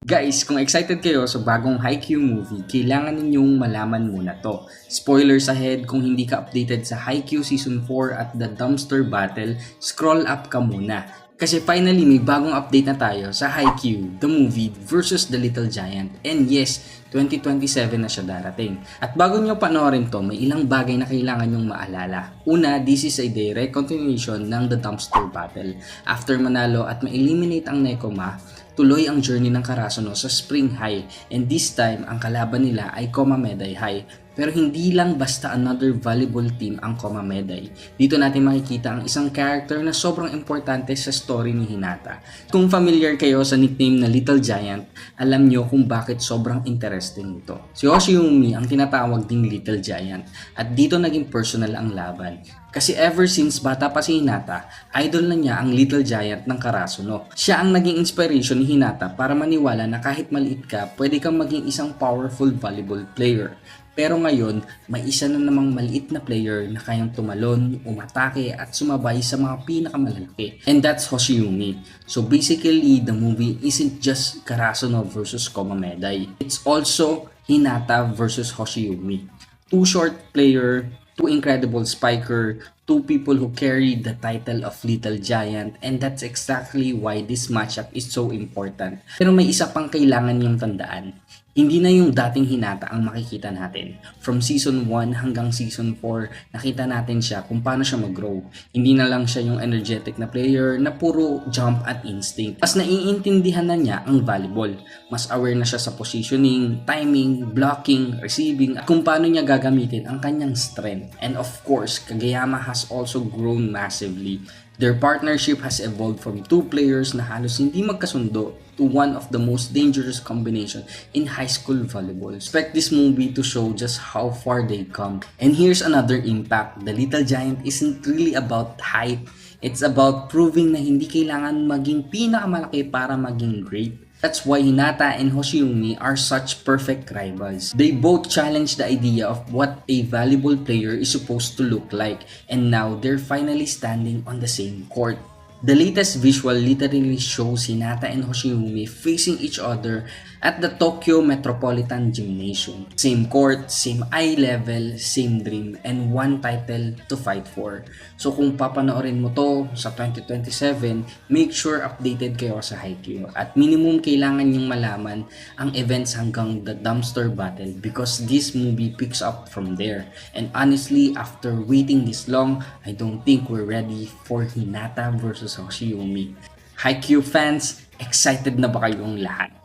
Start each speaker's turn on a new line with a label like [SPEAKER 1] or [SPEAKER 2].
[SPEAKER 1] Guys, kung excited kayo sa bagong Haikyuu movie, kailangan ninyong malaman muna to. Spoilers ahead, kung hindi ka updated sa Haikyuu Season 4 at The Dumpster Battle, scroll up ka muna. Kasi finally may bagong update na tayo sa Haikyuu, the movie versus The Little Giant. And yes, 2027 na siya darating. At bago nyo panoorin to, may ilang bagay na kailangan nyong maalala. Una, this is a direct continuation ng The Dumpster Battle. After manalo at ma-eliminate ang Nekoma, tuloy ang journey ng Karasuno sa Spring High, and this time ang kalaban nila ay Komameday High. Pero hindi lang basta another volleyball team ang Komameday. Dito natin makikita ang isang character na sobrang importante sa story ni Hinata. Kung familiar kayo sa nickname na Little Giant, alam nyo kung bakit sobrang interesting ito. Si Hoshiumi ang tinatawag ding Little Giant, at dito naging personal ang laban. Kasi ever since bata pa si Hinata, idol na niya ang Little Giant ng Karasuno. Siya ang naging inspiration ni Hinata para maniwala na kahit maliit ka, pwede kang maging isang powerful volleyball player. Pero ngayon, may isa na namang maliit na player na kayang tumalon, umatake at sumabay sa mga pinakamalalaki. And that's Hoshiumi. So basically, the movie isn't just Karasuno versus Komameday. It's also Hinata versus Hoshiumi. Two short player, two incredible spiker, two people who carry the title of Little Giant, and that's exactly why this matchup is so important. Pero may isa pang kailangan niyong tandaan. Hindi na yung dating Hinata ang makikita natin. From Season 1 hanggang Season 4, nakita natin siya kung paano siya mag-grow. Hindi na lang siya yung energetic na player na puro jump at instinct. Mas naiintindihan na niya ang volleyball. Mas aware na siya sa positioning, timing, blocking, receiving, at kung paano niya gagamitin ang kanyang strength. And of course, Kageyama has also grown massively. Their partnership has evolved from two players na halos hindi magkasundo to one of the most dangerous combination in high school volleyball. Expect this movie to show just how far they come. And here's another impact. The Little Giant isn't really about hype. It's about proving na hindi kailangan maging pinakamalaki para maging great. That's why Hinata and Hoshiumi are such perfect rivals. They both challenge the idea of what a valuable player is supposed to look like, and now they're finally standing on the same court. The latest visual literally shows Hinata and Hoshiumi facing each other at the Tokyo Metropolitan Gymnasium. Same court, same eye level, same dream, and one title to fight for. So kung papanoorin mo to sa 2027, make sure updated kayo sa Haikyuu. At minimum kailangan yung malaman ang events hanggang the dumpster battle because this movie picks up from there. And honestly, after waiting this long, I don't think we're ready for Hinata versus Hoshiumi. Haikyuu fans, excited na ba kayong lahat?